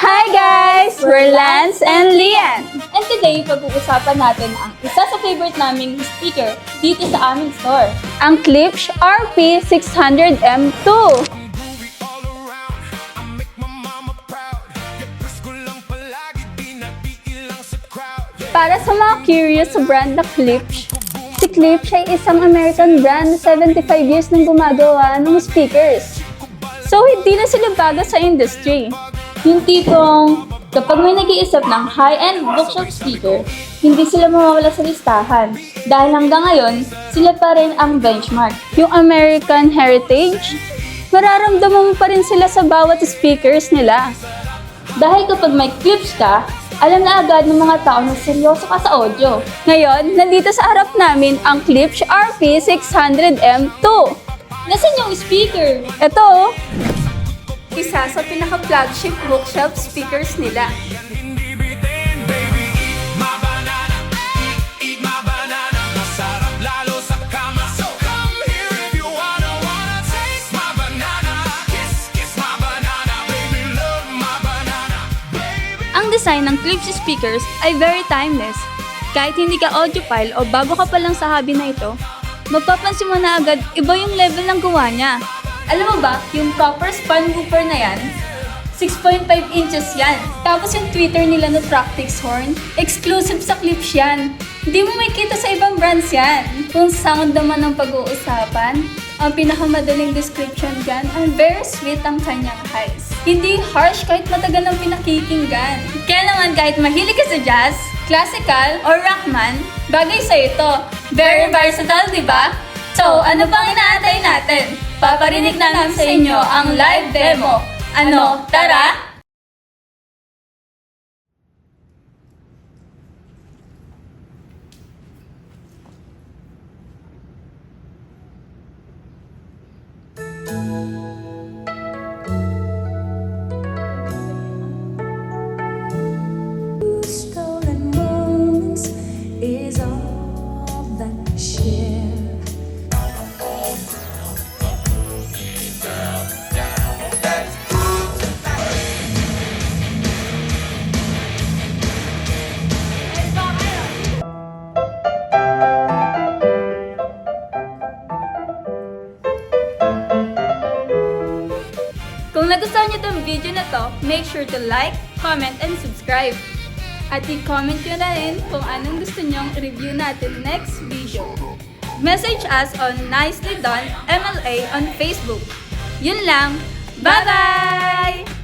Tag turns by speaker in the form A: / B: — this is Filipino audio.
A: Hi guys! We're Lance and Lian.
B: And today, pag-uusapan natin ang isa sa favorite naming speaker dito sa aming store.
A: Ang Klipsch RP600M2. Para sa mga curious sa brand na Klipsch, si Klipsch ay isang American brand na 75 years nang gumagawa ng speakers. So, hindi na sila bago sa industry.
B: Yung tipong kapag may nag-iisip ng high-end bookshelf speaker, hindi sila mawawala sa listahan. Dahil hanggang ngayon, sila pa rin ang benchmark.
A: Yung American heritage, mararamdaman mo pa rin sila sa bawat speakers nila.
B: Dahil kapag may Klipsch ka, alam na agad ng mga tao na seryoso ka sa audio.
A: Ngayon, nandito sa harap namin ang Klipsch RP600M2.
B: Nasaan yung speaker?
A: Ito, oh, isa sa pinaka-flagship bookshelf speakers nila. Ang design ng Klipsch speakers ay very timeless. Kahit hindi ka audiophile o bago ka pa lang sa hobby na ito, mapapansin mo na agad iba yung level ng gawa niya.
B: Alam mo ba, yung proper span woofer na yan, 6.5 inches yan. Tapos yung tweeter nila na Tractix horn, exclusive sa Klipsch yan. Hindi mo makikita sa ibang brands yan. Kung sound naman ang pag-uusapan, ang pinakamadaling description dyan, ang very sweet ang kanyang highs. Hindi harsh kahit matagal ang pinakikinggan. Kaya naman kahit mahilig ka sa jazz, classical, or rockman, bagay sa ito. Very versatile, di ba? So, ano pang inaantay natin? Paparinig na namin sa inyo ang live demo. Ano, tara?
C: Stolen moments is all that we share.
B: Kung nagustuhan niyo itong video na to, make sure to like, comment, and subscribe. At i-comment nyo na rin kung anong gusto nyong review natin next video. Message us on Nicely Done MLA on Facebook. Yun lang. Bye-bye!